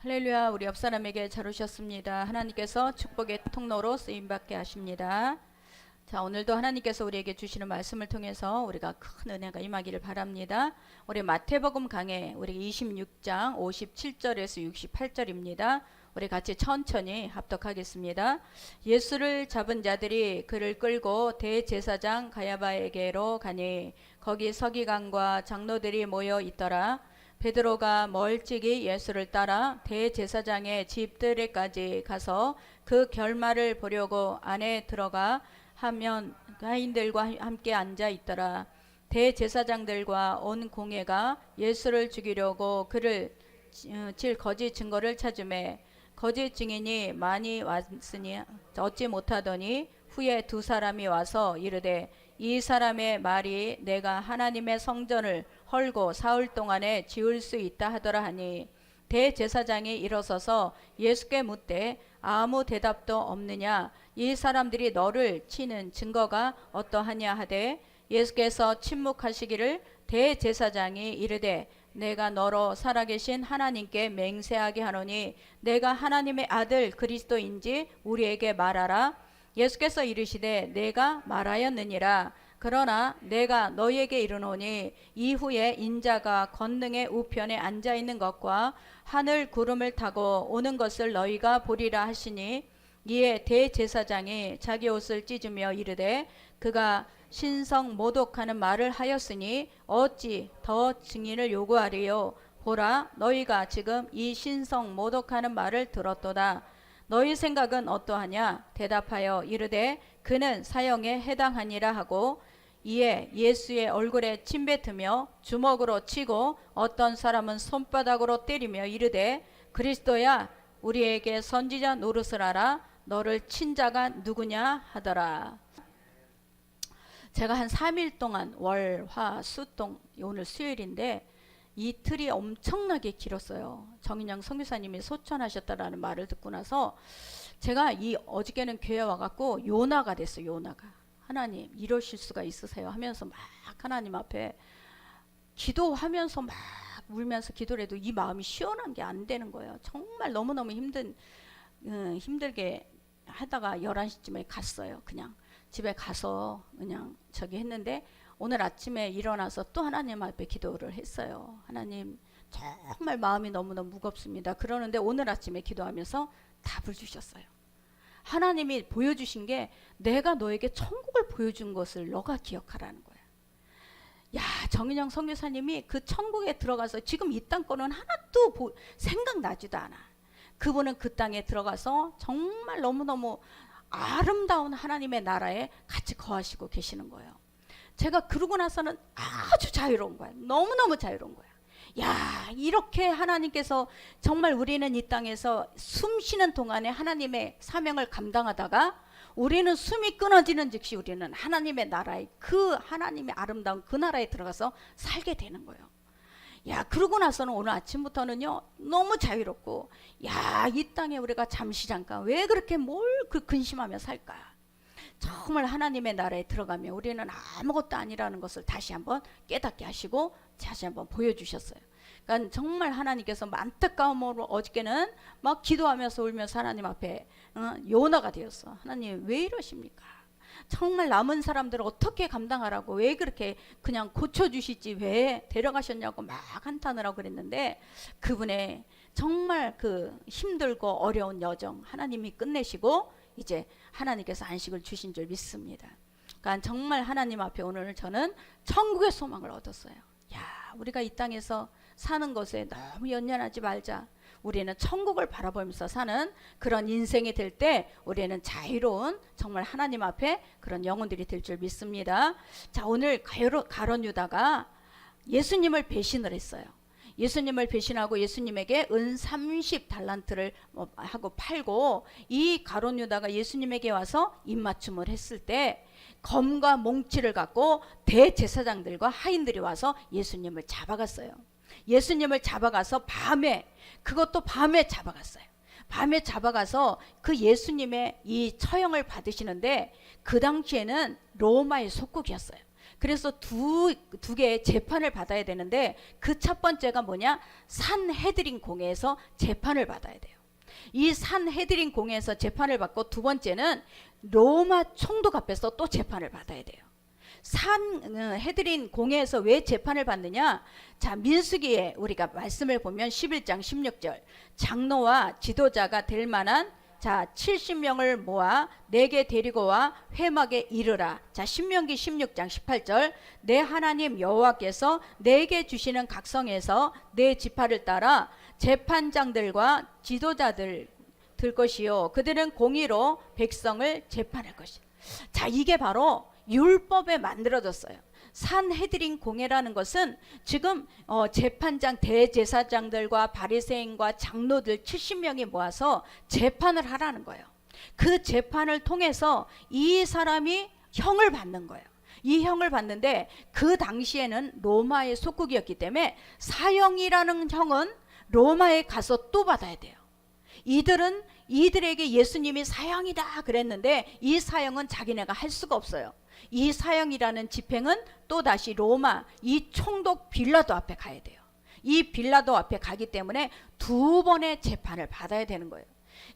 할렐루야. 우리 옆 사람에게 잘 오셨습니다. 하나님께서 축복의 통로로 쓰임받게 하십니다. 자, 오늘도 하나님께서 우리에게 주시는 말씀을 통해서 우리가 큰 은혜가 임하기를 바랍니다. 우리 마태복음 강해 우리 26장 57절에서 68절입니다. 우리 같이 천천히 합독하겠습니다. 예수를 잡은 자들이 그를 끌고 대제사장 가야바에게로 가니 거기 서기관과 장로들이 모여 있더라. 베드로가 멀찍이 예수를 따라 대제사장의 집들에까지 가서 그 결말을 보려고 안에 들어가 하면 가인들과 함께 앉아 있더라. 대제사장들과 온 공회가 예수를 죽이려고 그를 칠 거짓 증거를 찾으매 거짓 증인이 많이 왔으니 얻지 못하더니 후에 두 사람이 와서 이르되 이 사람의 말이 내가 하나님의 성전을 헐고 사흘 동안에 지을 수 있다 하더라 하니 대제사장이 일어서서 예수께 묻되 아무 대답도 없느냐 이 사람들이 너를 치는 증거가 어떠하냐 하되 예수께서 침묵하시기를 대제사장이 이르되 내가 너로 살아계신 하나님께 맹세하게 하노니 내가 하나님의 아들 그리스도인지 우리에게 말하라. 예수께서 이르시되 내가 말하였느니라. 그러나 내가 너희에게 이르노니 이후에 인자가 권능의 우편에 앉아 있는 것과 하늘 구름을 타고 오는 것을 너희가 보리라 하시니 이에 대제사장이 자기 옷을 찢으며 이르되 그가 신성 모독하는 말을 하였으니 어찌 더 증인을 요구하리요. 보라 너희가 지금 이 신성 모독하는 말을 들었도다. 너희 생각은 어떠하냐? 대답하여 이르되 그는 사형에 해당하니라 하고 이에 예수의 얼굴에 침뱉으며 주먹으로 치고 어떤 사람은 손바닥으로 때리며 이르되 그리스도야 우리에게 선지자 노릇을 하라. 너를 친 자가 누구냐 하더라. 제가 한 3일 동안 월, 화, 수 오늘 수요일인데 이틀이 엄청나게 길었어요. 정인영 선교사님이 소천하셨다라는 말을 듣고 나서 제가 어저께는 교회 와갖고 요나가 됐어요. 요나가. 하나님 이러실 수가 있으세요 하면서 막 하나님 앞에 기도하면서 막 울면서 기도를 해도 이 마음이 시원한 게 안 되는 거예요. 정말 너무너무 힘들게 하다가 11시쯤에 갔어요. 그냥 집에 가서 그냥 저기 했는데 오늘 아침에 일어나서 또 하나님 앞에 기도를 했어요. 하나님 정말 마음이 너무너무 무겁습니다. 그러는데 오늘 아침에 기도하면서 답을 주셨어요. 하나님이 보여주신 게 내가 너에게 천국을 보여준 것을 너가 기억하라는 거야. 야, 정인영 선교사님이 그 천국에 들어가서 지금 이 땅 거는 하나도 생각나지도 않아. 그분은 그 땅에 들어가서 정말 너무너무 아름다운 하나님의 나라에 같이 거하시고 계시는 거예요. 제가 그러고 나서는 아주 자유로운 거야. 너무너무 자유로운 거야. 야, 이렇게 하나님께서 정말 우리는 이 땅에서 숨 쉬는 동안에 하나님의 사명을 감당하다가 우리는 숨이 끊어지는 즉시 우리는 하나님의 나라에 그 하나님의 아름다운 그 나라에 들어가서 살게 되는 거예요. 야, 그러고 나서는 오늘 아침부터는요 너무 자유롭고 야, 이 땅에 우리가 잠깐 왜 그렇게 뭘 근심하며 살까. 정말 하나님의 나라에 들어가면 우리는 아무것도 아니라는 것을 다시 한번 깨닫게 하시고 다시 한번 보여주셨어요. 그러니까 정말 하나님께서 안타까움으로 어저께는 막 기도하면서 울면서 하나님 앞에 요나가 되었어. 하나님 왜 이러십니까? 정말 남은 사람들을 어떻게 감당하라고 왜 그렇게 그냥 고쳐주시지 왜 데려가셨냐고 막 한탄을 하고 그랬는데 그분의 정말 그 힘들고 어려운 여정 하나님이 끝내시고 이제 하나님께서 안식을 주신 줄 믿습니다. 그러니까 정말 하나님 앞에 오늘 저는 천국의 소망을 얻었어요. 야, 우리가 이 땅에서 사는 것에 너무 연연하지 말자. 우리는 천국을 바라보면서 사는 그런 인생이 될 때 우리는 자유로운 정말 하나님 앞에 그런 영혼들이 될 줄 믿습니다. 자, 오늘 가룟 유다가 예수님을 배신을 했어요. 예수님을 배신하고 예수님에게 은 30달란트를 하고 팔고 이 가룟 유다가 예수님에게 와서 입맞춤을 했을 때 검과 몽치를 갖고 대제사장들과 하인들이 와서 예수님을 잡아갔어요. 예수님을 잡아가서 그것도 밤에 잡아갔어요. 밤에 잡아가서 그 예수님의 이 처형을 받으시는데 그 당시에는 로마의 속국이었어요. 그래서 두 개의 재판을 받아야 되는데 그 첫 번째가 뭐냐? 산헤드린 공회에서 재판을 받아야 돼요. 이 산헤드린 공회에서 재판을 받고 두 번째는 로마 총독 앞에서 또 재판을 받아야 돼요. 산헤드린 공회에서 왜 재판을 받느냐? 자, 민수기에 우리가 말씀을 보면 11장 16절 장로와 지도자가 될 만한 자 70명을 모아 내게 데리고 와 회막에 이르라. 자, 신명기 16장 18절 내 하나님 여호와께서 내게 주시는 각성에서 내 지파를 따라 재판장들과 지도자들 들 것이요 그들은 공의로 백성을 재판할 것이요. 자, 이게 바로 율법에 만들어졌어요. 산헤드린 공회라는 것은 지금 재판장 대제사장들과 바리새인과 장로들 70명이 모아서 재판을 하라는 거예요. 그 재판을 통해서 이 사람이 형을 받는 거예요. 이 형을 받는데 그 당시에는 로마의 속국이었기 때문에 사형이라는 형은 로마에 가서 또 받아야 돼요. 이들에게 예수님이 사형이다 그랬는데 이 사형은 자기네가 할 수가 없어요. 이 사형이라는 집행은 또다시 로마 이 총독 빌라도 앞에 가야 돼요. 이 빌라도 앞에 가기 때문에 두 번의 재판을 받아야 되는 거예요.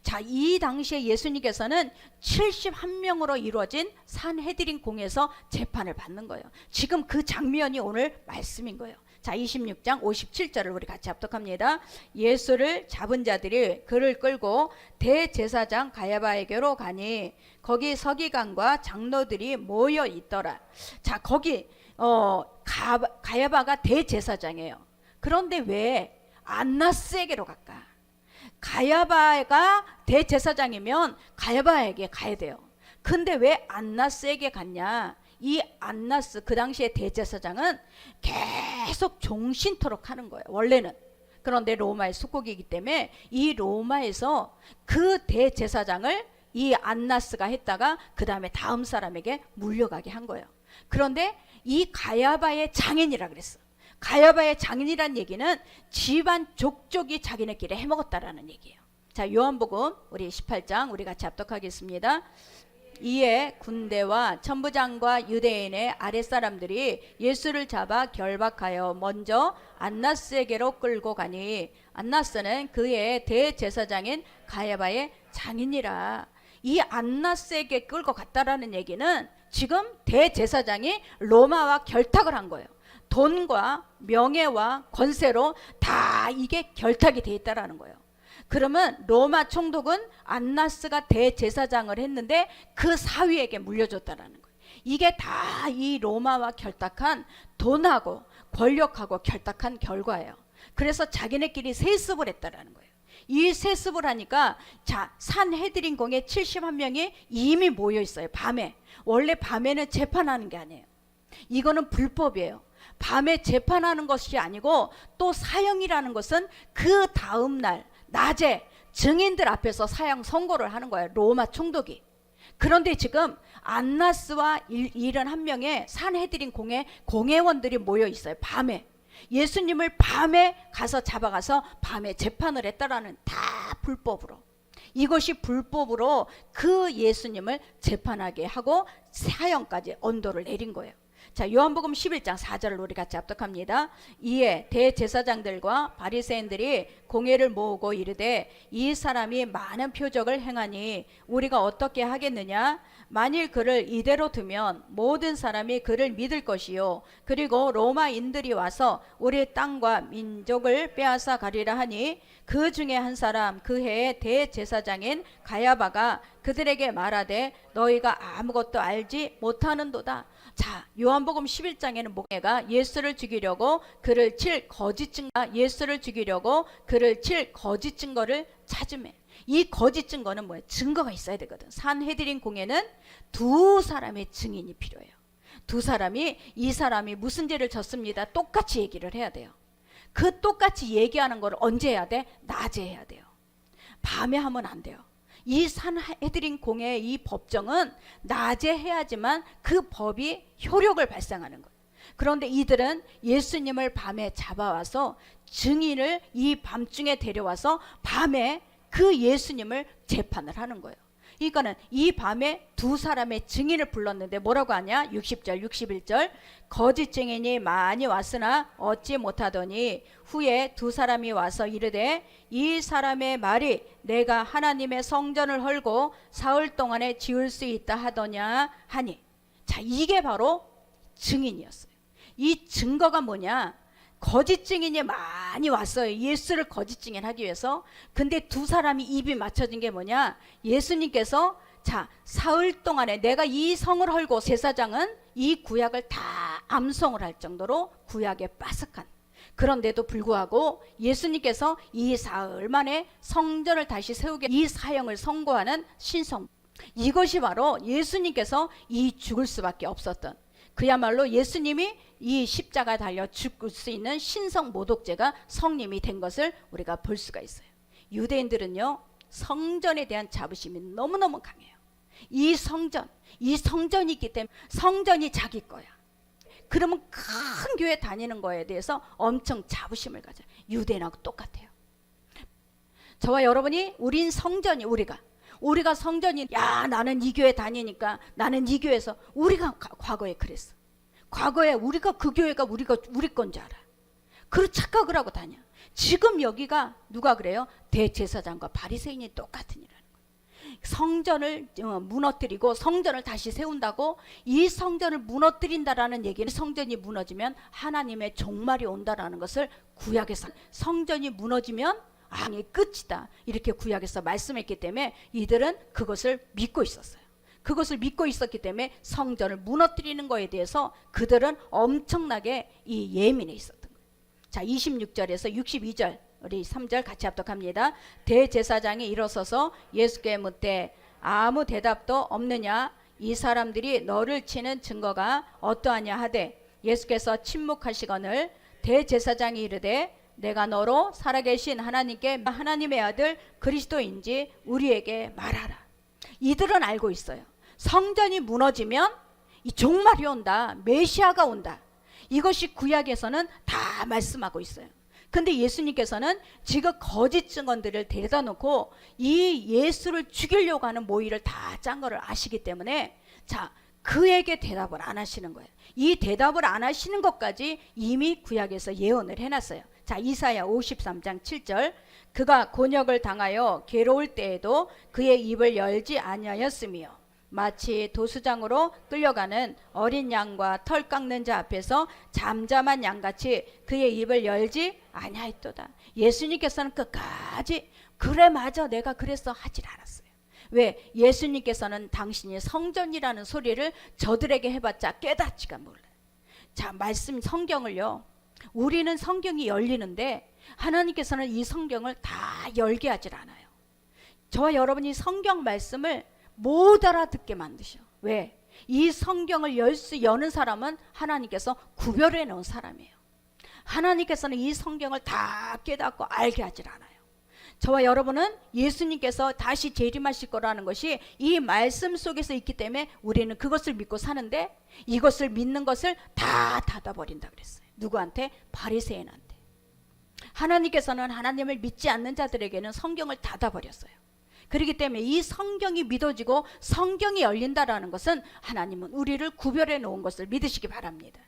자, 이 당시에 예수님께서는 71명으로 이루어진 산헤드린 공회에서 재판을 받는 거예요. 지금 그 장면이 오늘 말씀인 거예요. 자, 26장 57절을 우리 같이 합독합니다. 예수를 잡은 자들이 그를 끌고 대제사장 가야바에게로 가니 거기 서기관과 장로들이 모여 있더라. 자, 거기 가야바가 대제사장이에요. 그런데 왜 안나스에게로 갈까? 가야바가 대제사장이면 가야바에게 가야 돼요. 근데 왜 안나스에게 갔냐? 이 안나스 그 당시에 대제사장은 계속 종신토록 하는 거예요. 원래는. 그런데 로마의 속국이기 때문에 이 로마에서 그 대제사장을 이 안나스가 했다가 그 다음에 다음 사람에게 물려가게 한 거예요. 그런데 이 가야바의 장인이라 그랬어. 가야바의 장인이란 얘기는 집안 족족이 자기네끼리 해먹었다라는 얘기예요. 자, 요한복음 우리 18장 우리 같이 합독하겠습니다. 이에 군대와 천부장과 유대인의 아랫사람들이 예수를 잡아 결박하여 먼저 안나스에게로 끌고 가니 안나스는 그의 대제사장인 가야바의 장인이라. 이 안나스에게 끌고 갔다라는 얘기는 지금 대제사장이 로마와 결탁을 한 거예요. 돈과 명예와 권세로 다 이게 결탁이 돼 있다라는 거예요. 그러면 로마 총독은 안나스가 대제사장을 했는데 그 사위에게 물려줬다라는 거예요. 이게 다 이 로마와 결탁한 돈하고 권력하고 결탁한 결과예요. 그래서 자기네끼리 세습을 했다라는 거예요. 이 세습을 하니까 자, 산헤드린 공회 71명이 이미 모여 있어요. 밤에. 원래 밤에는 재판하는 게 아니에요. 이거는 불법이에요. 밤에 재판하는 것이 아니고 또 사형이라는 것은 그 다음 날 낮에 증인들 앞에서 사형 선고를 하는 거예요. 로마 총독이. 그런데 지금 안나스와 71명의 산헤드린 공회원들이 모여 있어요. 밤에. 예수님을 밤에 가서 잡아가서 밤에 재판을 했다라는 다 불법으로. 이것이 불법으로 그 예수님을 재판하게 하고 사형까지 언도를 내린 거예요. 자, 요한복음 11장 4절을 우리 같이 합독합니다. 이에 대제사장들과 바리새인들이 공회를 모으고 이르되 이 사람이 많은 표적을 행하니 우리가 어떻게 하겠느냐? 만일 그를 이대로 두면 모든 사람이 그를 믿을 것이요 그리고 로마인들이 와서 우리 땅과 민족을 빼앗아 가리라 하니 그 중에 한 사람 그 해의 대제사장인 가야바가 그들에게 말하되 너희가 아무것도 알지 못하는도다. 자, 요한복음 11장에는 목회가 예수를 죽이려고 그를 칠 거짓 증거를 찾으매. 이 거짓 증거는 뭐예요? 증거가 있어야 되거든. 산헤드린 공회는 두 사람의 증인이 필요해요. 두 사람이 이 사람이 무슨 죄를 졌습니다. 똑같이 얘기를 해야 돼요. 그 똑같이 얘기하는 걸 언제 해야 돼? 낮에 해야 돼요. 밤에 하면 안 돼요. 이 산헤드린 공회의 이 법정은 낮에 해야지만 그 법이 효력을 발생하는 거예요. 그런데 이들은 예수님을 밤에 잡아와서 증인을 이 밤중에 데려와서 밤에 그 예수님을 재판을 하는 거예요. 그러니까는 이 밤에 두 사람의 증인을 불렀는데 뭐라고 하냐? 60절 61절 거짓 증인이 많이 왔으나 얻지 못하더니 후에 두 사람이 와서 이르되 이 사람의 말이 내가 하나님의 성전을 헐고 사흘 동안에 지을 수 있다 하더냐 하니. 자, 이게 바로 증인이었어요. 이 증거가 뭐냐? 거짓 증인이 많이 왔어요. 예수를 거짓 증인하기 위해서. 근데 두 사람이 입이 맞춰진 게 뭐냐? 예수님께서 자, 사흘 동안에 내가 이 성을 헐고, 제사장은 이 구약을 다 암송을 할 정도로 구약에 빠삭한, 그런데도 불구하고 예수님께서 이 사흘 만에 성전을 다시 세우게 이 사형을 선고하는 신성, 이것이 바로 예수님께서 이 죽을 수밖에 없었던, 그야말로 예수님이 이 십자가에 달려 죽을 수 있는 신성 모독죄가 성립이 된 것을 우리가 볼 수가 있어요. 유대인들은요, 성전에 대한 자부심이 너무너무 강해요. 이 성전이 있기 때문에 성전이 자기 거야. 그러면 큰 교회 다니는 거에 대해서 엄청 자부심을 가져요. 유대인하고 똑같아요. 저와 여러분이, 우린 성전이, 우리가 성전이, 야, 나는 이 교회 다니니까, 나는 이 교회에서, 우리가 과거에 그랬어. 과거에 우리가 그 교회가 우리 건 줄 알아. 그런 착각을 하고 다녀. 지금 여기가 누가 그래요? 대제사장과 바리새인이 똑같은 일을 하는 거예요. 성전을 무너뜨리고 성전을 다시 세운다고, 이 성전을 무너뜨린다라는 얘기는 성전이 무너지면 하나님의 종말이 온다라는 것을 구약에서, 성전이 무너지면 왕의 끝이다, 이렇게 구약에서 말씀했기 때문에 이들은 그것을 믿고 있었어요. 그것을 믿고 있었기 때문에 성전을 무너뜨리는 거에 대해서 그들은 엄청나게 이 예민해 있었던 거예요. 자, 26절에서 62절 우리 3절 같이 합독합니다. 대제사장이 일어서서 예수께 묻되 아무 대답도 없느냐? 이 사람들이 너를 치는 증거가 어떠하냐 하되, 예수께서 침묵하시거늘 대제사장이 이르되 내가 너로 살아계신 하나님의 아들 그리스도인지 우리에게 말하라. 이들은 알고 있어요. 성전이 무너지면 이 종말이 온다, 메시아가 온다. 이것이 구약에서는 다 말씀하고 있어요. 근데 예수님께서는 지금 거짓 증언들을 데려다 놓고 이 예수를 죽이려고 하는 모의를 다 짠 거를 아시기 때문에, 자, 그에게 대답을 안 하시는 거예요. 이 대답을 안 하시는 것까지 이미 구약에서 예언을 해놨어요. 자, 이사야 53장 7절 그가 곤욕을 당하여 괴로울 때에도 그의 입을 열지 아니하였으며 마치 도수장으로 끌려가는 어린 양과 털 깎는 자 앞에서 잠잠한 양같이 그의 입을 열지 아니하였도다. 예수님께서는 끝까지 그래 맞아 내가 그랬어 하질 않았어요. 왜? 예수님께서는 당신이 성전이라는 소리를 저들에게 해봤자 깨닫지가 몰라요. 자, 말씀 성경을요, 우리는 성경이 열리는데 하나님께서는 이 성경을 다 열게 하질 않아요. 저와 여러분이 성경 말씀을 못 알아듣게 만드셔. 왜? 이 성경을 여는 사람은 하나님께서 구별해 놓은 사람이에요. 하나님께서는 이 성경을 다 깨닫고 알게 하질 않아요. 저와 여러분은 예수님께서 다시 재림하실 거라는 것이 이 말씀 속에서 있기 때문에 우리는 그것을 믿고 사는데, 이것을 믿는 것을 다 닫아버린다 그랬어요. 누구한테? 바리새인한테. 하나님께서는 하나님을 믿지 않는 자들에게는 성경을 닫아버렸어요. 그렇기 때문에 이 성경이 믿어지고 성경이 열린다라는 것은 하나님은 우리를 구별해 놓은 것을 믿으시기 바랍니다.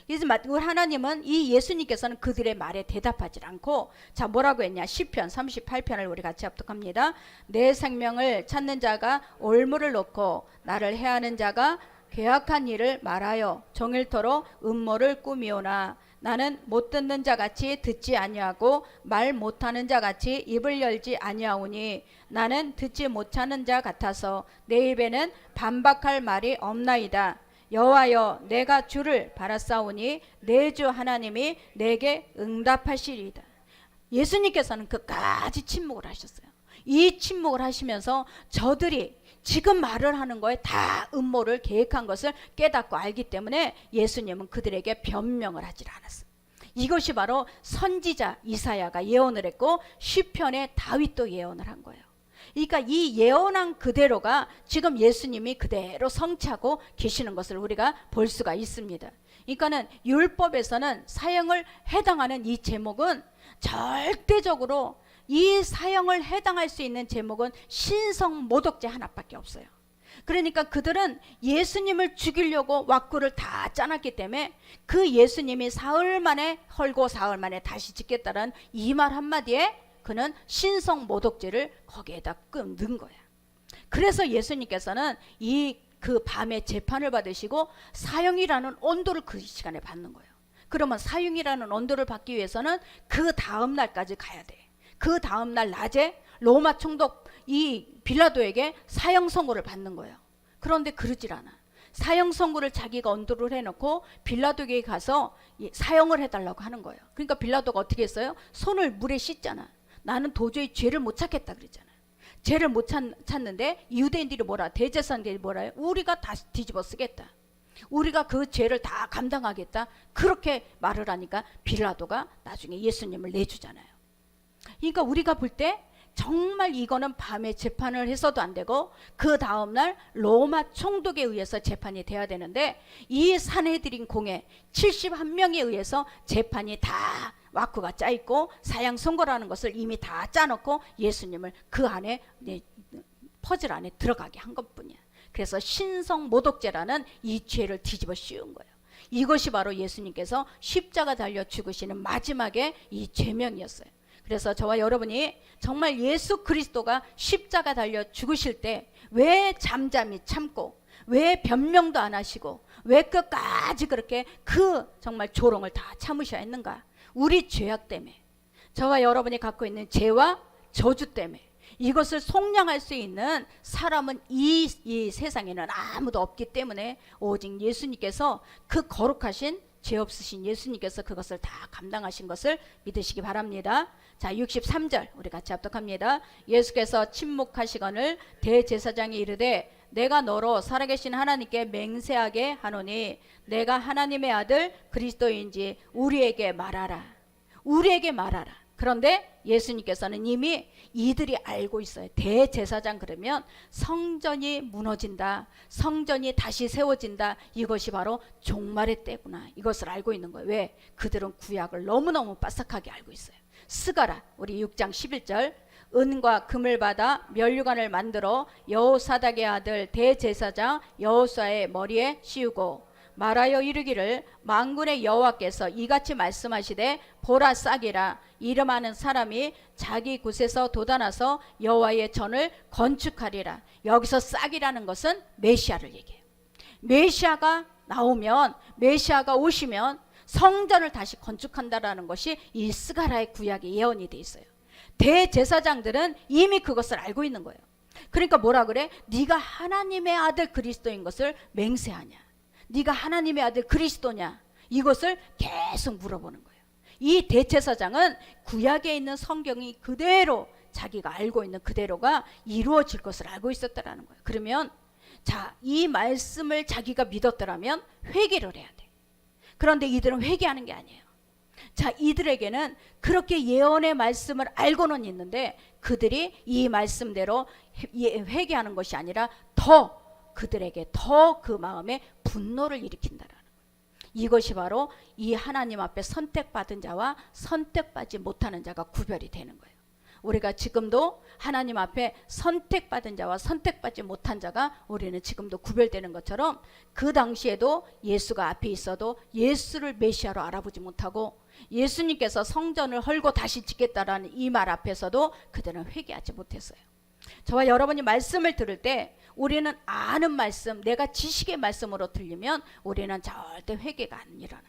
그래서 하나님은, 이 예수님께서는 그들의 말에 대답하지 않고, 자, 뭐라고 했냐? 시편 38편을 우리 같이 합독합니다. 내 생명을 찾는 자가 올무를 놓고 나를 해하는 자가 괴악한 일을 말하여 종일토록 음모를 꾸미오나 나는 못 듣는 자같이 듣지 아니하고 말 못하는 자같이 입을 열지 아니하오니 나는 듣지 못하는 자 같아서 내 입에는 반박할 말이 없나이다. 여호와여, 내가 주를 바라싸우니 내 주 하나님이 내게 응답하시리이다. 예수님께서는 끝까지 침묵을 하셨어요. 이 침묵을 하시면서 저들이 지금 말을 하는 거에 다 음모를 계획한 것을 깨닫고 알기 때문에 예수님은 그들에게 변명을 하질 않았어요. 이것이 바로 선지자 이사야가 예언을 했고 시편의 다윗도 예언을 한 거예요. 그러니까 이 예언한 그대로가 지금 예수님이 그대로 성취하고 계시는 것을 우리가 볼 수가 있습니다. 그러니까는 율법에서는 사형을 해당하는 이 제목은 절대적으로 이 사형을 해당할 수 있는 제목은 신성모독죄 하나밖에 없어요. 그러니까 그들은 예수님을 죽이려고 왁구를 다 짜놨기 때문에 그 예수님이 사흘 만에 헐고 사흘 만에 다시 짓겠다는 이 말 한마디에 그는 신성모독죄를 거기에다 넣은 거야. 그래서 예수님께서는 그 밤에 재판을 받으시고 사형이라는 온도를 그 시간에 받는 거예요. 그러면 사형이라는 온도를 받기 위해서는 그 다음 날까지 가야 돼. 그 다음 날 낮에 로마 총독 이 빌라도에게 사형 선고를 받는 거예요. 그런데 그러질 않아. 사형 선고를 자기가 언도를 해놓고 빌라도에게 가서 사형을 해달라고 하는 거예요. 그러니까 빌라도가 어떻게 했어요? 손을 물에 씻잖아. 나는 도저히 죄를 못 찾겠다 그랬잖아. 죄를 못 찾는데 유대인들이 뭐라, 대제사장들이 뭐라 해요? 우리가 다시 뒤집어 쓰겠다. 우리가 그 죄를 다 감당하겠다. 그렇게 말을 하니까 빌라도가 나중에 예수님을 내주잖아요. 그러니까 우리가 볼 때 정말 이거는 밤에 재판을 해서도 안 되고 그 다음날 로마 총독에 의해서 재판이 돼야 되는데 이 산헤드린 공회 71명에 의해서 재판이 다 왁구가 짜있고 사형 선고라는 것을 이미 다 짜놓고 예수님을 그 안에 퍼즐 안에 들어가게 한 것뿐이야. 그래서 신성모독죄라는 이 죄를 뒤집어 씌운 거예요. 이것이 바로 예수님께서 십자가 달려 죽으시는 마지막에 이 죄명이었어요. 그래서 저와 여러분이 정말 예수 그리스도가 십자가 달려 죽으실 때 왜 잠잠히 참고 왜 변명도 안 하시고 왜 끝까지 그렇게 그 정말 조롱을 다 참으셔야 했는가? 우리 죄악 때문에, 저와 여러분이 갖고 있는 죄와 저주 때문에 이것을 속량할 수 있는 사람은 이 세상에는 아무도 없기 때문에 오직 예수님께서 그 거룩하신 죄 없으신 예수님께서 그것을 다 감당하신 것을 믿으시기 바랍니다. 자, 63절 우리 같이 합독합니다. 예수께서 침묵하시거늘 대제사장이 이르되 내가 너로 살아계신 하나님께 맹세하게 하노니 내가 하나님의 아들 그리스도인지 우리에게 말하라. 우리에게 말하라. 그런데 예수님께서는 이미 이들이 알고 있어요. 대제사장 그러면 성전이 무너진다, 성전이 다시 세워진다, 이것이 바로 종말의 때구나, 이것을 알고 있는 거예요. 왜? 그들은 구약을 너무너무 빠삭하게 알고 있어요. 스가랴 우리 6장 11절 은과 금을 받아 면류관을 만들어 여호사닥의 아들 대제사장 여호수아의 머리에 씌우고 말하여 이르기를 만군의 여호와께서 이같이 말씀하시되 보라 싹이라 이름하는 사람이 자기 곳에서 돋아나서 여호와의 전을 건축하리라. 여기서 싹이라는 것은 메시아를 얘기해요. 메시아가 나오면, 메시아가 오시면 성전을 다시 건축한다라는 것이 이 스가랴의 구약에 예언이 돼 있어요. 대제사장들은 이미 그것을 알고 있는 거예요. 그러니까 뭐라 그래? 네가 하나님의 아들 그리스도인 것을 맹세하냐? 네가 하나님의 아들 그리스도냐? 이것을 계속 물어보는 거예요. 이 대제사장은 구약에 있는 성경이 그대로 자기가 알고 있는 그대로가 이루어질 것을 알고 있었다라는 거예요. 그러면 자, 이 말씀을 자기가 믿었더라면 회개를 해야 돼. 그런데 이들은 회개하는 게 아니에요. 자, 이들에게는 그렇게 예언의 말씀을 알고는 있는데 그들이 이 말씀대로 회개하는 것이 아니라 더 그들에게 더 그 마음에 분노를 일으킨다라는 거예요. 이것이 바로 이 하나님 앞에 선택받은 자와 선택받지 못하는 자가 구별이 되는 거예요. 우리가 지금도 하나님 앞에 선택받은 자와 선택받지 못한 자가 우리는 지금도 구별되는 것처럼 그 당시에도 예수가 앞에 있어도 예수를 메시아로 알아보지 못하고 예수님께서 성전을 헐고 다시 짓겠다라는 이 말 앞에서도 그들은 회개하지 못했어요. 저와 여러분이 말씀을 들을 때 우리는 아는 말씀, 내가 지식의 말씀으로 들리면 우리는 절대 회개가 안 일어나.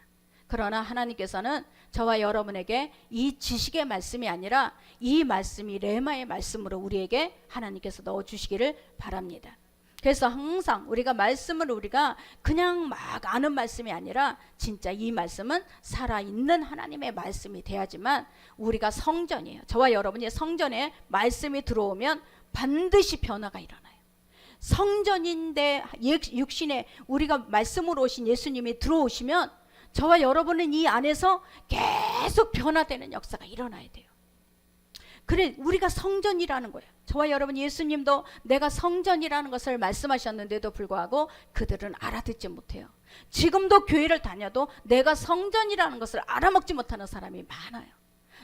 그러나 하나님께서는 저와 여러분에게 이 지식의 말씀이 아니라 이 말씀이 레마의 말씀으로 우리에게 하나님께서 넣어주시기를 바랍니다. 그래서 항상 우리가 말씀을 우리가 그냥 막 아는 말씀이 아니라 진짜 이 말씀은 살아있는 하나님의 말씀이 돼야지만 우리가 성전이에요. 저와 여러분이 성전에 말씀이 들어오면 반드시 변화가 일어나요. 성전인데 육신에 우리가 말씀으로 오신 예수님이 들어오시면 저와 여러분은 이 안에서 계속 변화되는 역사가 일어나야 돼요. 그래, 우리가 성전이라는 거예요. 저와 여러분, 예수님도 내가 성전이라는 것을 말씀하셨는데도 불구하고 그들은 알아듣지 못해요. 지금도 교회를 다녀도 내가 성전이라는 것을 알아먹지 못하는 사람이 많아요.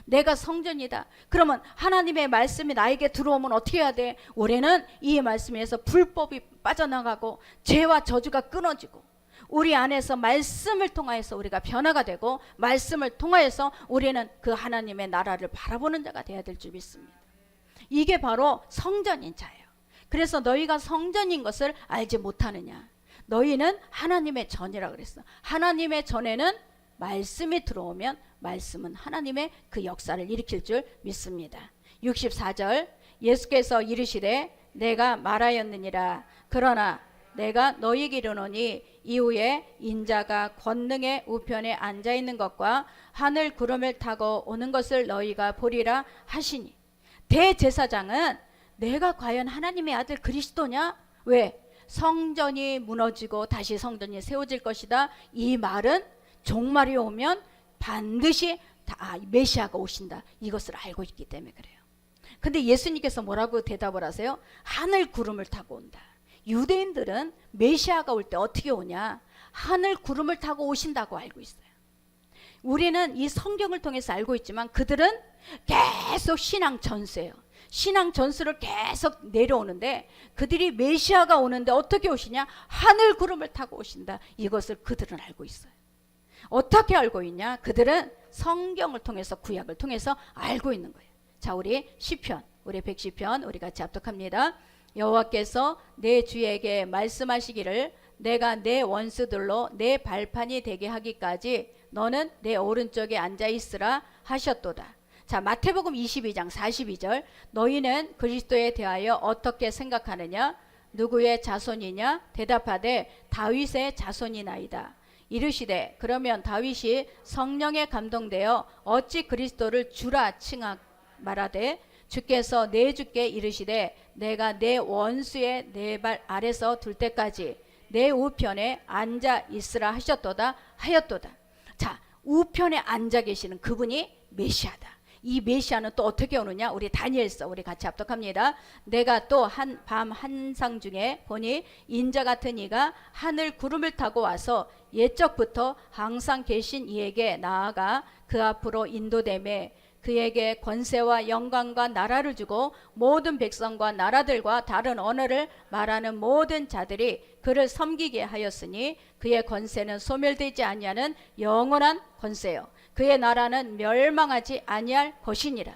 내가 성전이다. 그러면 하나님의 말씀이 나에게 들어오면 어떻게 해야 돼? 올해는 이 말씀에서 불법이 빠져나가고 죄와 저주가 끊어지고 우리 안에서 말씀을 통하여서 우리가 변화가 되고 말씀을 통하여서 우리는 그 하나님의 나라를 바라보는 자가 되어야 될 줄 믿습니다. 이게 바로 성전인 자예요. 그래서 너희가 성전인 것을 알지 못하느냐. 너희는 하나님의 전이라 그랬어. 하나님의 전에는 말씀이 들어오면 말씀은 하나님의 그 역사를 일으킬 줄 믿습니다. 64절 예수께서 이르시되 내가 말하였느니라. 그러나 내가 너희에게 이르노니 이후에 인자가 권능의 우편에 앉아있는 것과 하늘 구름을 타고 오는 것을 너희가 보리라 하시니. 대제사장은 내가 과연 하나님의 아들 그리스도냐? 왜? 성전이 무너지고 다시 성전이 세워질 것이다. 이 말은 종말이 오면 반드시 메시아가 오신다. 이것을 알고 있기 때문에 그래요. 근데 예수님께서 뭐라고 대답을 하세요? 하늘 구름을 타고 온다. 유대인들은 메시아가 올 때 어떻게 오냐? 하늘 구름을 타고 오신다고 알고 있어요. 우리는 이 성경을 통해서 알고 있지만 그들은 계속 신앙 전수예요. 신앙 전수를 계속 내려오는데 그들이 메시아가 오는데 어떻게 오시냐? 하늘 구름을 타고 오신다. 이것을 그들은 알고 있어요. 어떻게 알고 있냐? 그들은 성경을 통해서 구약을 통해서 알고 있는 거예요. 자, 우리 시편, 우리 110편 우리 같이 합독합니다. 여호와께서 내 주에게 말씀하시기를 내가 내 원수들로 내 발판이 되게 하기까지 너는 내 오른쪽에 앉아 있으라 하셨도다. 자, 마태복음 22장 42절 너희는 그리스도에 대하여 어떻게 생각하느냐? 누구의 자손이냐? 대답하되 다윗의 자손이나이다. 이르시되 그러면 다윗이 성령에 감동되어 어찌 그리스도를 주라 말하되 주께서 내 주께 이르시되 내가 내 원수의 내 발 아래서 둘 때까지 내 우편에 앉아 있으라 하셨도다 하였도다. 자, 우편에 앉아 계시는 그분이 메시아다. 이 메시아는 또 어떻게 오느냐? 우리 다니엘서 우리 같이 합독합니다. 내가 또 밤 한상 중에 보니 인자 같은 이가 하늘 구름을 타고 와서 옛적부터 항상 계신 이에게 나아가 그 앞으로 인도되매 그에게 권세와 영광과 나라를 주고 모든 백성과 나라들과 다른 언어를 말하는 모든 자들이 그를 섬기게 하였으니 그의 권세는 소멸되지 아니하는 영원한 권세요 그의 나라는 멸망하지 아니할 것이니라.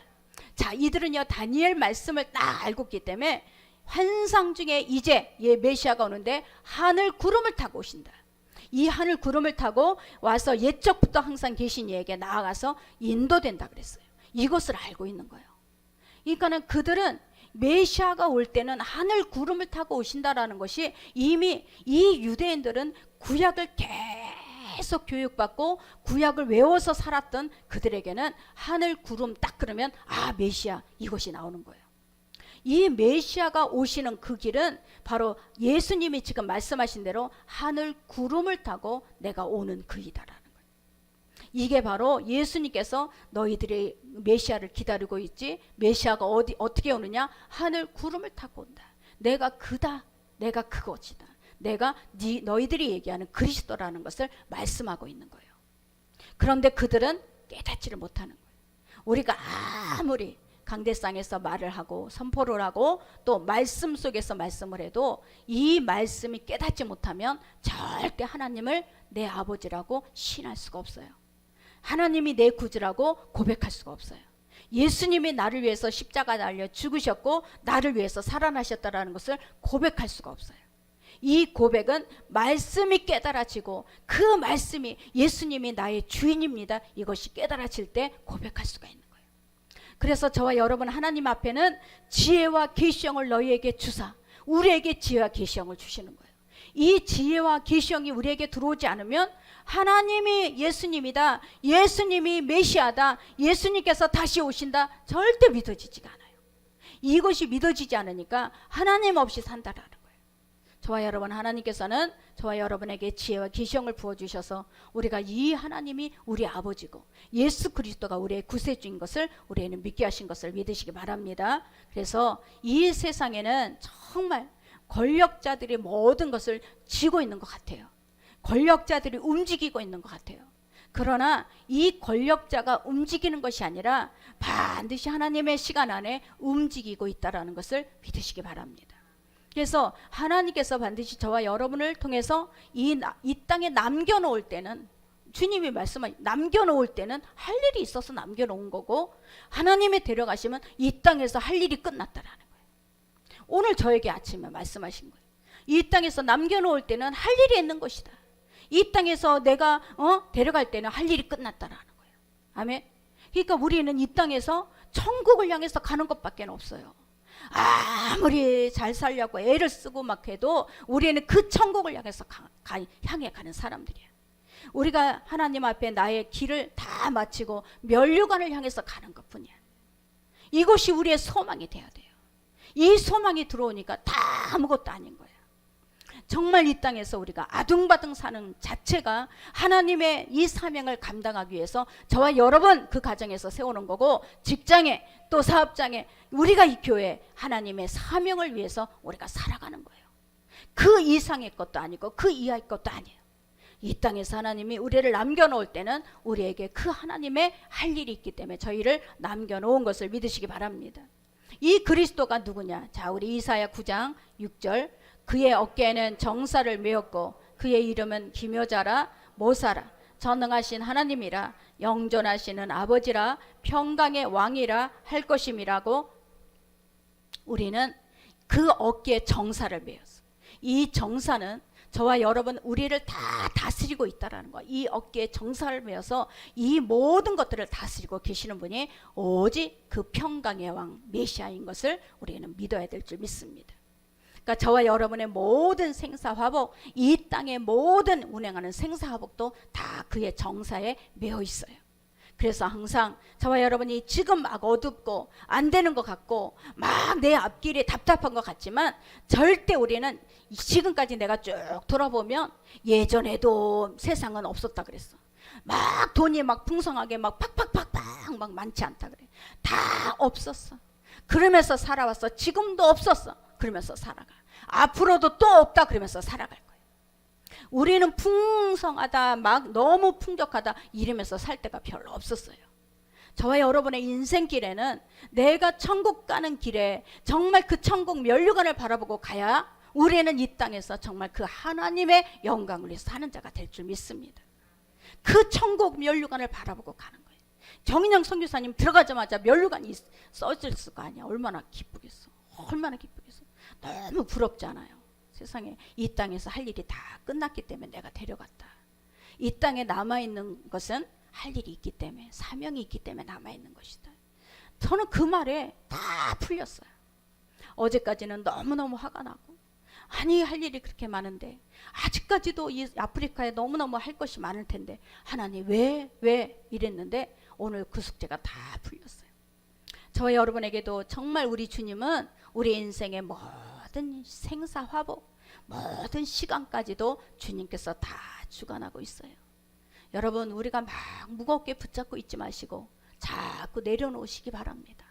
자, 이들은요 다니엘 말씀을 딱 알고 있기 때문에 환상 중에 이제 메시아가 오는데 하늘 구름을 타고 오신다. 이 하늘 구름을 타고 와서 옛적부터 항상 계신 이에게 나아가서 인도된다 그랬어요. 이것을 알고 있는 거예요. 그러니까는 그들은 메시아가 올 때는 하늘 구름을 타고 오신다라는 것이 이미 이 유대인들은 구약을 계속 교육받고 구약을 외워서 살았던 그들에게는 하늘 구름 딱 그러면 메시아 이것이 나오는 거예요. 이 메시아가 오시는 그 길은 바로 예수님이 지금 말씀하신 대로 하늘 구름을 타고 내가 오는 그이다라는 거예요. 이게 바로 예수님께서 너희들이 메시아를 기다리고 있지 메시아가 어떻게 오느냐? 하늘 구름을 타고 온다. 내가 그다. 내가 그것이다. 내가 너희들이 얘기하는 그리스도라는 것을 말씀하고 있는 거예요. 그런데 그들은 깨닫지를 못하는 거예요. 우리가 아무리 강대상에서 말을 하고 선포를 하고 또 말씀 속에서 말씀을 해도 이 말씀이 깨닫지 못하면 절대 하나님을 내 아버지라고 신할 수가 없어요. 하나님이 내 구주라고 고백할 수가 없어요. 예수님이 나를 위해서 십자가 달려 죽으셨고 나를 위해서 살아나셨다는 것을 고백할 수가 없어요. 이 고백은 말씀이 깨달아지고 그 말씀이 예수님이 나의 주인입니다. 이것이 깨달아질 때 고백할 수가 있는 거예요. 그래서 저와 여러분 하나님 앞에는 지혜와 계시형을 너희에게 주사 우리에게 지혜와 계시형을 주시는 거예요. 이 지혜와 계시형이 우리에게 들어오지 않으면 하나님이 예수님이다, 예수님이 메시아다, 예수님께서 다시 오신다 절대 믿어지지가 않아요. 이것이 믿어지지 않으니까 하나님 없이 산다라는 거예요. 저와 여러분 하나님께서는 저와 여러분에게 지혜와 계시형을 부어주셔서 우리가 이 하나님이 우리 아버지고 예수 그리스도가 우리의 구세주인 것을 우리에는 믿게 하신 것을 믿으시기 바랍니다. 그래서 이 세상에는 정말 권력자들이 모든 것을 쥐고 있는 것 같아요. 권력자들이 움직이고 있는 것 같아요. 그러나 이 권력자가 움직이는 것이 아니라 반드시 하나님의 시간 안에 움직이고 있다는 것을 믿으시기 바랍니다. 그래서 하나님께서 반드시 저와 여러분을 통해서 이 땅에 남겨놓을 때는, 주님이 말씀하신 남겨놓을 때는 할 일이 있어서 남겨놓은 거고, 하나님이 데려가시면 이 땅에서 할 일이 끝났다라는 거예요. 오늘 저에게 아침에 말씀하신 거예요. 이 땅에서 남겨놓을 때는 할 일이 있는 것이다. 이 땅에서 내가 데려갈 때는 할 일이 끝났다라는 거예요. 아멘. 그러니까 우리는 이 땅에서 천국을 향해서 가는 것밖에 없어요. 아무리 잘 살려고 애를 쓰고 막 해도 우리는 그 천국을 향해서 향해 가는 사람들이야. 우리가 하나님 앞에 나의 길을 다 마치고 면류관을 향해서 가는 것뿐이야. 이것이 우리의 소망이 돼야 돼요. 이 소망이 들어오니까 다 아무것도 아닌 거야. 정말 이 땅에서 우리가 아둥바둥 사는 자체가 하나님의 이 사명을 감당하기 위해서 저와 여러분 그 가정에서 세우는 거고, 직장에 또 사업장에 우리가 이 교회 하나님의 사명을 위해서 우리가 살아가는 거예요. 그 이상의 것도 아니고 그 이하의 것도 아니에요. 이 땅에서 하나님이 우리를 남겨놓을 때는 우리에게 그 하나님의 할 일이 있기 때문에 저희를 남겨놓은 것을 믿으시기 바랍니다. 이 그리스도가 누구냐? 자, 우리 이사야 9장 6절, 그의 어깨에는 정사를 메었고 그의 이름은 기묘자라 모사라 전능하신 하나님이라 영존하시는 아버지라 평강의 왕이라 할 것임이라고. 우리는 그 어깨에 정사를 메었어. 이 정사는 저와 여러분 우리를 다 다스리고 있다라는 거야. 이 어깨에 정사를 메어서 이 모든 것들을 다스리고 계시는 분이 오직 그 평강의 왕 메시아인 것을 우리는 믿어야 될 줄 믿습니다. 그러니까 저와 여러분의 모든 생사화복, 이 땅의 모든 운행하는 생사화복도 다 그의 정사에 메어 있어요. 그래서 항상 저와 여러분이 지금 막 어둡고 안 되는 것 같고 막 내 앞길이 답답한 것 같지만, 절대 우리는 지금까지 내가 쭉 돌아보면 예전에도 세상은 없었다 그랬어. 막 돈이 막 풍성하게 막 팍팍팍팍 막 많지 않다 그래. 다 없었어. 그러면서 살아왔어. 지금도 없었어. 그러면서 살아가. 앞으로도 또 없다 그러면서 살아갈 거예요. 우리는 풍성하다, 막 너무 풍족하다 이러면서 살 때가 별로 없었어요. 저와 여러분의 인생길에는 내가 천국 가는 길에 정말 그 천국 면류관을 바라보고 가야 우리는 이 땅에서 정말 그 하나님의 영광을 위해서 사는 자가 될 줄 믿습니다. 그 천국 면류관을 바라보고 가는 거예요. 정인영 선교사님 들어가자마자 면류관이 써졌을 거 아니야. 얼마나 기쁘겠어. 얼마나 기쁘겠어. 너무 부럽지 않아요? 세상에 이 땅에서 할 일이 다 끝났기 때문에 내가 데려갔다. 이 땅에 남아있는 것은 할 일이 있기 때문에, 사명이 있기 때문에 남아있는 것이다. 저는 그 말에 다 풀렸어요. 어제까지는 너무너무 화가 나고, 아니 할 일이 그렇게 많은데, 아직까지도 이 아프리카에 너무너무 할 것이 많을 텐데 하나님 왜 이랬는데 오늘 그 숙제가 다 풀렸어요. 저와 여러분에게도 정말 우리 주님은 우리 인생의 모든 생사화복, 모든 시간까지도 주님께서 다 주관하고 있어요. 여러분, 우리가 막 무겁게 붙잡고 있지 마시고 자꾸 내려놓으시기 바랍니다.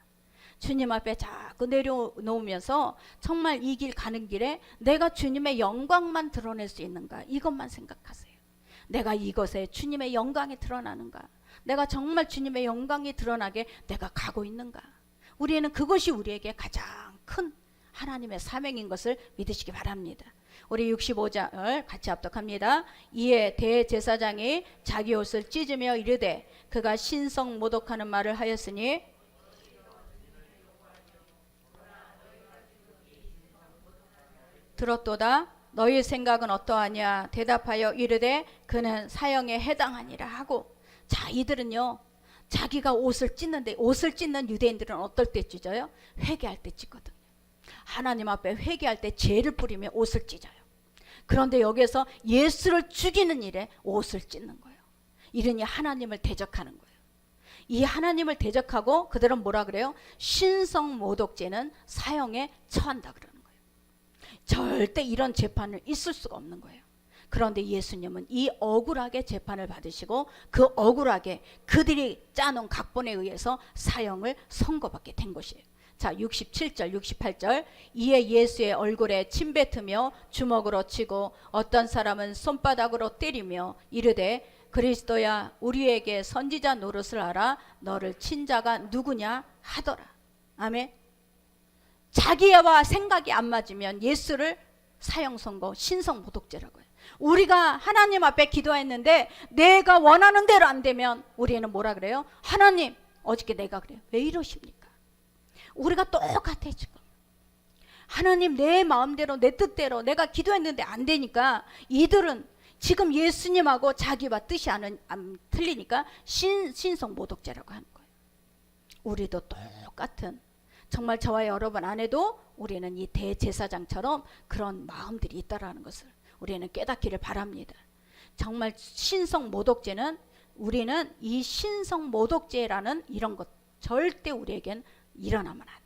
주님 앞에 자꾸 내려놓으면서 정말 이 길 가는 길에 내가 주님의 영광만 드러낼 수 있는가, 이것만 생각하세요. 내가 이것에 주님의 영광이 드러나는가, 내가 정말 주님의 영광이 드러나게 내가 가고 있는가. 우리는 그것이 우리에게 가장 큰 하나님의 사명인 것을 믿으시기 바랍니다. 우리 65절 같이 합독합니다. 이에 대제사장이 자기 옷을 찢으며 이르되 그가 신성 모독하는 말을 하였으니 들었도다. 너희 생각은 어떠하냐. 대답하여 이르되 그는 사형에 해당하니라 하고. 자, 이들은요 자기가 옷을 찢는데, 옷을 찢는 유대인들은 어떨 때 찢어요? 회개할 때 찢거든요. 하나님 앞에 회개할 때 죄를 뿌리며 옷을 찢어요. 그런데 여기서 예수를 죽이는 일에 옷을 찢는 거예요. 이러니 하나님을 대적하는 거예요. 이 하나님을 대적하고 그들은 뭐라 그래요? 신성모독죄는 사형에 처한다 그러는 거예요. 절대 이런 재판을 있을 수가 없는 거예요. 그런데 예수님은 이 억울하게 재판을 받으시고 그 억울하게 그들이 짜놓은 각본에 의해서 사형을 선고받게 된 것이에요. 자, 67절 68절 이에 예수의 얼굴에 침뱉으며 주먹으로 치고 어떤 사람은 손바닥으로 때리며 이르되 그리스도야 우리에게 선지자 노릇을 하라. 너를 친 자가 누구냐 하더라. 아멘. 자기와 생각이 안 맞으면 예수를 사형선고 신성모독죄라고 해요. 우리가 하나님 앞에 기도했는데 내가 원하는 대로 안 되면 우리는 뭐라 그래요? 하나님 어저께 내가 그래요. 왜 이러십니까? 우리가 똑같아 지금. 하나님 내 마음대로 내 뜻대로 내가 기도했는데 안 되니까 이들은 지금 예수님하고 자기와 뜻이 안 틀리니까 신성모독죄라고 하는 거예요. 우리도 똑같은, 정말 저와 여러분 안에도 우리는 이 대제사장처럼 그런 마음들이 있다라는 것을 우리는 깨닫기를 바랍니다. 정말 신성모독죄는, 우리는 이 신성모독죄라는 이런 것 절대 우리에겐 일어나면 안 돼.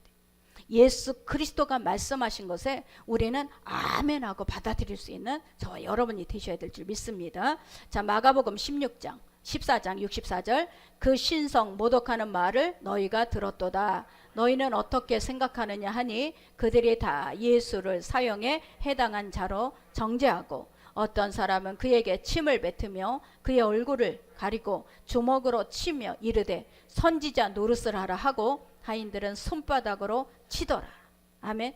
예수 그리스도가 말씀하신 것에 우리는 아멘하고 받아들일 수 있는 저와 여러분이 되셔야 될 줄 믿습니다. 자, 마가복음 16장 14장 64절, 그 신성 모독하는 말을 너희가 들었도다. 너희는 어떻게 생각하느냐 하니 그들이 다 예수를 사형에 해당한 자로 정죄하고 어떤 사람은 그에게 침을 뱉으며 그의 얼굴을 가리고 주먹으로 치며 이르되 선지자 노릇을 하라 하고 하인들은 손바닥으로 치더라. 아멘.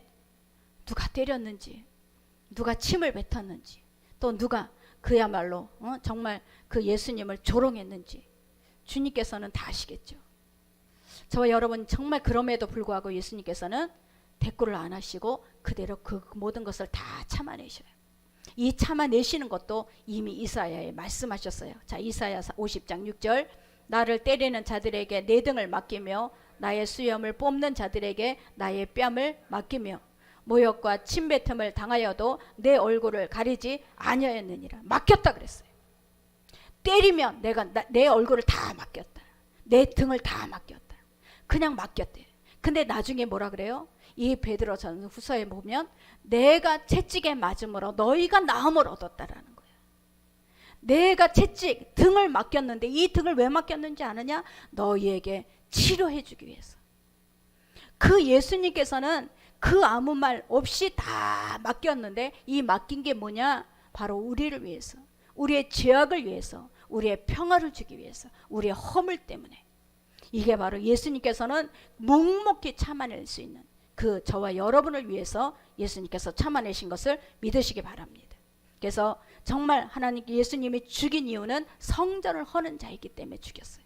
누가 때렸는지, 누가 침을 뱉었는지, 또 누가 그야말로 정말 그 예수님을 조롱했는지 주님께서는 다 아시겠죠. 저와 여러분 정말 그럼에도 불구하고 예수님께서는 대꾸를 안 하시고 그대로 그 모든 것을 다 참아내셔요. 이 참아내시는 것도 이미 이사야에 말씀하셨어요. 자, 이사야 50장 6절, 나를 때리는 자들에게 내 등을 맡기며 나의 수염을 뽑는 자들에게 나의 뺨을 맡기며 모욕과 침뱉음을 당하여도 내 얼굴을 가리지 아니하였느니라. 맡겼다 그랬어요. 때리면 내가 내 얼굴을 다 맡겼다. 내 등을 다 맡겼다. 그냥 맡겼대. 근데 나중에 뭐라 그래요? 이 베드로전 후서에 보면 내가 채찍에 맞음으로 너희가 나음을 얻었다라는 거예요. 내가 채찍 등을 맡겼는데 이 등을 왜 맡겼는지 아느냐? 너희에게 치료해 주기 위해서. 그 예수님께서는 그 아무 말 없이 다 맡겼는데 이 맡긴 게 뭐냐? 바로 우리를 위해서, 우리의 죄악을 위해서, 우리의 평화를 주기 위해서, 우리의 허물 때문에. 이게 바로 예수님께서는 묵묵히 참아낼 수 있는 그 저와 여러분을 위해서 예수님께서 참아내신 것을 믿으시기 바랍니다. 그래서 정말 하나님께 예수님이 죽인 이유는 성전을 허는 자이기 때문에 죽였어요.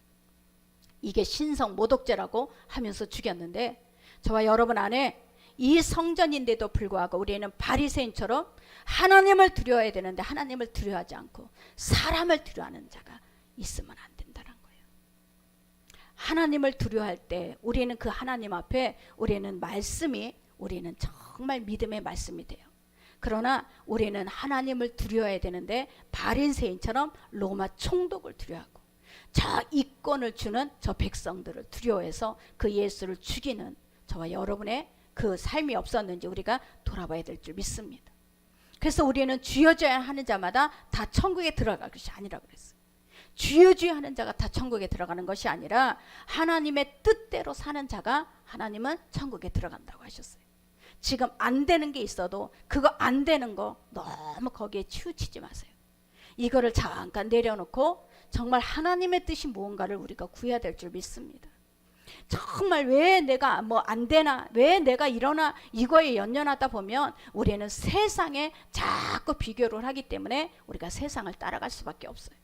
이게 신성모독죄라고 하면서 죽였는데 저와 여러분 안에 이 성전인데도 불구하고 우리는 바리새인처럼 하나님을 두려워해야 되는데 하나님을 두려워하지 않고 사람을 두려워하는 자가 있으면 안 된다는 거예요. 하나님을 두려워할 때 우리는 그 하나님 앞에 우리는 말씀이 우리는 정말 믿음의 말씀이 돼요. 그러나 우리는 하나님을 두려워해야 되는데 바리새인처럼 로마 총독을 두려워하고 저 이권을 주는 저 백성들을 두려워해서 그 예수를 죽이는 저와 여러분의 그 삶이 없었는지 우리가 돌아봐야 될 줄 믿습니다. 그래서 우리는 주여 주여 하는 자마다 다 천국에 들어갈 것이 아니라고 그랬어요. 주여 주여 하는 자가 다 천국에 들어가는 것이 아니라 하나님의 뜻대로 사는 자가 하나님은 천국에 들어간다고 하셨어요. 지금 안 되는 게 있어도 그거 안 되는 거 너무 거기에 치우치지 마세요. 이거를 잠깐 내려놓고 정말 하나님의 뜻이 무언가를 우리가 구해야 될 줄 믿습니다. 정말 왜 내가 뭐 안 되나, 왜 내가 이러나, 이거에 연연하다 보면 우리는 세상에 자꾸 비교를 하기 때문에 우리가 세상을 따라갈 수밖에 없어요.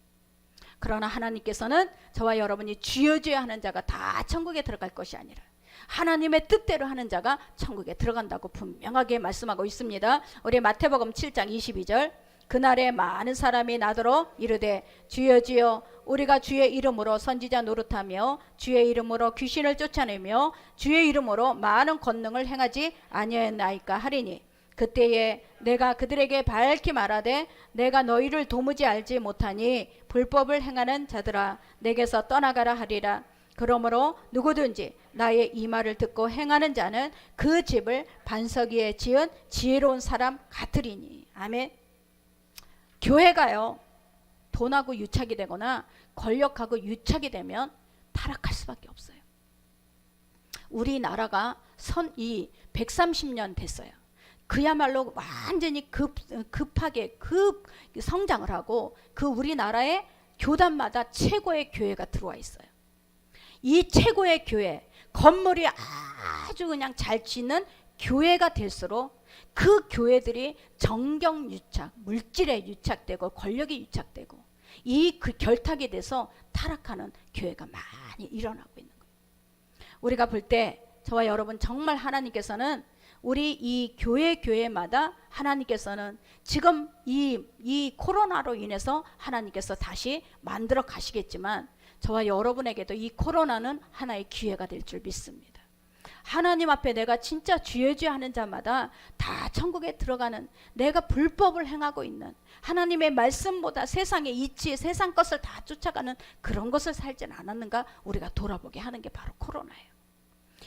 그러나 하나님께서는 저와 여러분이 주여 주여 하는 자가 다 천국에 들어갈 것이 아니라 하나님의 뜻대로 하는 자가 천국에 들어간다고 분명하게 말씀하고 있습니다. 우리 마태복음 7장 22절, 그날에 많은 사람이 나더러 이르되 주여 주여 우리가 주의 이름으로 선지자 노릇하며 주의 이름으로 귀신을 쫓아내며 주의 이름으로 많은 권능을 행하지 아니하였나이까 하리니 그때에 내가 그들에게 밝히 말하되 내가 너희를 도무지 알지 못하니 불법을 행하는 자들아 내게서 떠나가라 하리라. 그러므로 누구든지 나의 이 말을 듣고 행하는 자는 그 집을 반석 위에 지은 지혜로운 사람 같으리니. 아멘. 교회가요 돈하고 유착이 되거나 권력하고 유착이 되면 타락할 수밖에 없어요. 우리나라가 이 130년 됐어요. 그야말로 완전히 급하게 성장을 하고 그 우리나라의 교단마다 최고의 교회가 들어와 있어요. 이 최고의 교회, 건물이 아주 그냥 잘 짓는 교회가 될수록 그 교회들이 정경 유착, 물질에 유착되고 권력에 유착되고 이 그 결탁이 돼서 타락하는 교회가 많이 일어나고 있는 거예요. 우리가 볼 때 저와 여러분 정말 하나님께서는 우리 이 교회마다 하나님께서는 지금 이 코로나로 인해서 하나님께서 다시 만들어 가시겠지만 저와 여러분에게도 이 코로나는 하나의 기회가 될 줄 믿습니다. 하나님 앞에 내가 진짜 주여 주여 하는 자마다 다 천국에 들어가는, 내가 불법을 행하고 있는, 하나님의 말씀보다 세상의 이치, 세상 것을 다 쫓아가는 그런 것을 살진 않았는가 우리가 돌아보게 하는 게 바로 코로나예요.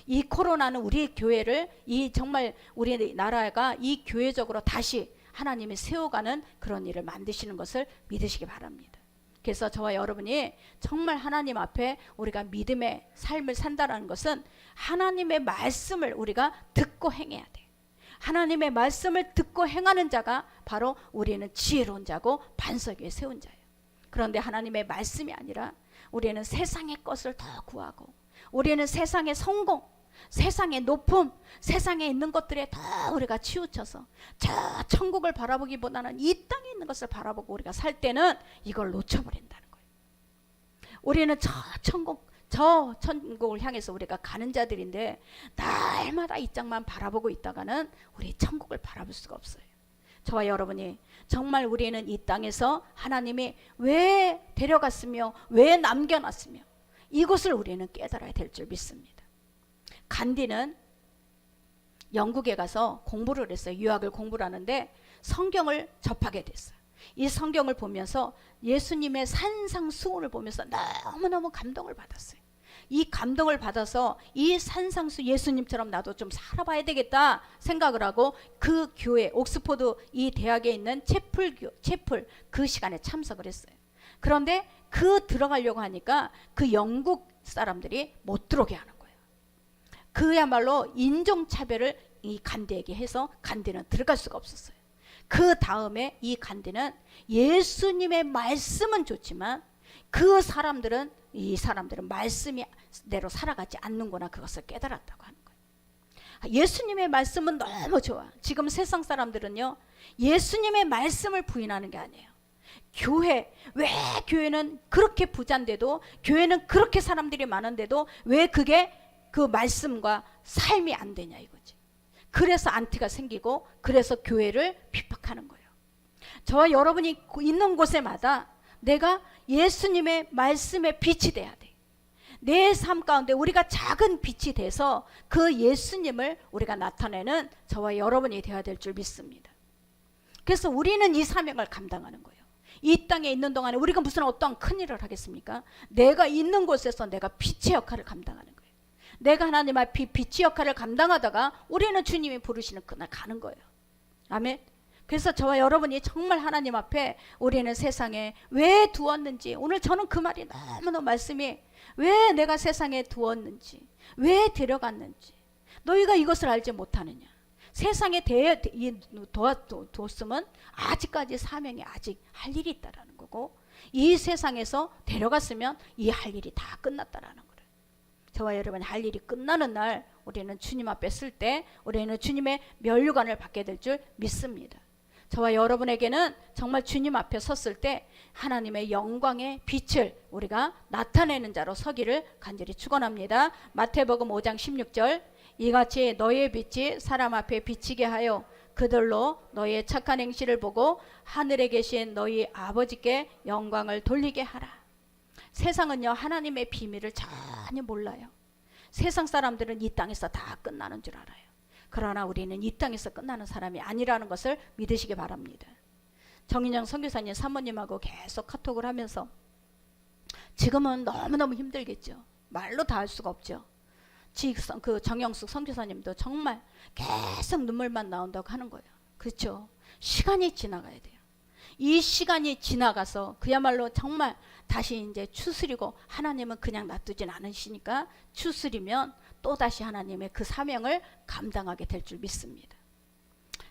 이 코로나는 우리 교회를, 이 정말 우리 나라가 이 교회적으로 다시 하나님이 세워가는 그런 일을 만드시는 것을 믿으시기 바랍니다. 그래서 저와 여러분이 정말 하나님 앞에 우리가 믿음의 삶을 산다는 것은 하나님의 말씀을 우리가 듣고 행해야 돼. 하나님의 말씀을 듣고 행하는 자가 바로 우리는 지혜로운 자고 반석 위에 세운 자예요. 그런데 하나님의 말씀이 아니라 우리는 세상의 것을 더 구하고, 우리는 세상의 성공, 세상의 높음, 세상에 있는 것들에 더 우리가 치우쳐서 저 천국을 바라보기보다는 이 땅에 있는 것을 바라보고 우리가 살 때는 이걸 놓쳐버린다는 거예요. 우리는 저 천국을 향해서 우리가 가는 자들인데 날마다 이 땅만 바라보고 있다가는 우리 천국을 바라볼 수가 없어요. 저와 여러분이 정말 우리는 이 땅에서 하나님이 왜 데려갔으며 왜 남겨놨으며 이것을 우리는 깨달아야 될 줄 믿습니다. 간디는 영국에 가서 공부를 했어요. 유학을 공부를 하는데 성경을 접하게 됐어요. 이 성경을 보면서 예수님의 산상수훈을 보면서 너무너무 감동을 받았어요. 이 감동을 받아서 이 산상수 예수님처럼 나도 좀 살아봐야 되겠다 생각을 하고 그 교회, 옥스포드 이 대학에 있는 채플 그 시간에 참석을 했어요. 그런데 그 들어가려고 하니까 그 영국 사람들이 못 들어오게 하는 거예요. 그야말로 인종차별을 이 간디에게 해서 간디는 들어갈 수가 없었어요. 그 다음에 이 간디는 예수님의 말씀은 좋지만 이 사람들은 말씀대로 살아가지 않는구나, 그것을 깨달았다고 하는 거예요. 예수님의 말씀은 너무 좋아. 지금 세상 사람들은요, 예수님의 말씀을 부인하는 게 아니에요. 왜 교회는 그렇게 부잔데도, 교회는 그렇게 사람들이 많은데도 왜 그게 그 말씀과 삶이 안 되냐 이거지. 그래서 안티가 생기고 그래서 교회를 핍박하는 거예요. 저와 여러분이 있는 곳에마다 내가 예수님의 말씀에 빛이 돼야 돼. 내 삶 가운데 우리가 작은 빛이 돼서 그 예수님을 우리가 나타내는 저와 여러분이 되어야 될 줄 믿습니다. 그래서 우리는 이 사명을 감당하는 거예요. 이 땅에 있는 동안에 우리가 무슨 어떠한 큰 일을 하겠습니까? 내가 있는 곳에서 내가 빛의 역할을 감당하는 거예요. 내가 하나님 앞에 빛의 역할을 감당하다가 우리는 주님이 부르시는 그날 가는 거예요. 아멘. 그래서 저와 여러분이 정말 하나님 앞에 우리는 세상에 왜 두었는지, 오늘 저는 그 말이 너무너무 말씀이, 왜 내가 세상에 두었는지, 왜 데려갔는지 너희가 이것을 알지 못하느냐. 세상에 두었으면 아직까지 사명이 아직 할 일이 있다라는 거고, 이 세상에서 데려갔으면 이 할 일이 다 끝났다라는 거예요. 저와 여러분 할 일이 끝나는 날 우리는 주님 앞에 쓸 때 우리는 주님의 면류관을 받게 될 줄 믿습니다. 저와 여러분에게는 정말 주님 앞에 섰을 때 하나님의 영광의 빛을 우리가 나타내는 자로 서기를 간절히 축원합니다. 마태복음 5장 16절, 이같이 너희의 빛이 사람 앞에 비치게 하여 그들로 너희의 착한 행실을 보고 하늘에 계신 너희 아버지께 영광을 돌리게 하라. 세상은요, 하나님의 비밀을 전혀 몰라요. 세상 사람들은 이 땅에서 다 끝나는 줄 알아요. 그러나 우리는 이 땅에서 끝나는 사람이 아니라는 것을 믿으시기 바랍니다. 정인영 선교사님 사모님하고 계속 카톡을 하면서 지금은 너무너무 힘들겠죠. 말로 다 할 수가 없죠. 그 정영숙 선교사님도 정말 계속 눈물만 나온다고 하는 거예요. 그렇죠. 시간이 지나가야 돼요. 이 시간이 지나가서 그야말로 정말 다시 이제 추스리고, 하나님은 그냥 놔두진 않으시니까 추스리면 또다시 하나님의 그 사명을 감당하게 될 줄 믿습니다.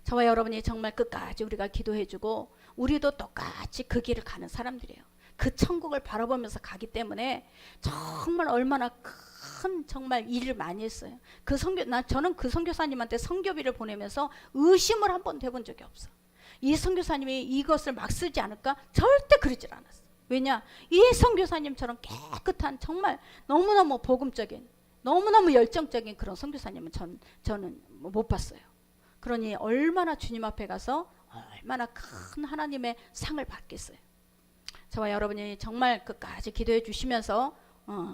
저와 여러분이 정말 끝까지 우리가 기도해주고 우리도 똑같이 그 길을 가는 사람들이에요. 그 천국을 바라보면서 가기 때문에 정말 얼마나 큰 정말 일을 많이 했어요. 저는 그 선교사님한테 선교비를 보내면서 의심을 한 번도 해본 적이 없어. 이 선교사님이 이것을 막 쓰지 않을까? 절대 그러질 않았어. 왜냐? 이 선교사님처럼 깨끗한 정말 너무너무 복음적인 너무너무 열정적인 그런 선교사님은 저는 못 봤어요. 그러니 얼마나 주님 앞에 가서 얼마나 큰 하나님의 상을 받겠어요. 저와 여러분이 정말 끝까지 기도해 주시면서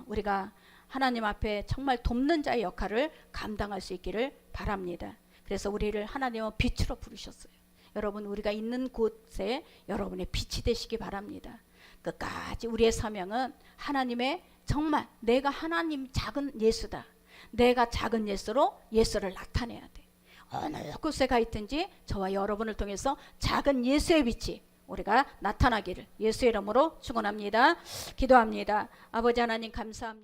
우리가 하나님 앞에 정말 돕는 자의 역할을 감당할 수 있기를 바랍니다. 그래서 우리를 하나님은 빛으로 부르셨어요. 여러분, 우리가 있는 곳에 여러분의 빛이 되시기 바랍니다. 끝까지 우리의 사명은 하나님의 정말 내가 하나님 작은 예수다. 내가 작은 예수로 예수를 나타내야 돼. 어느 곳에 가 있든지 저와 여러분을 통해서 작은 예수의 빛이 우리가 나타나기를 예수의 이름으로 축원합니다. 기도합니다. 아버지 하나님 감사합니다.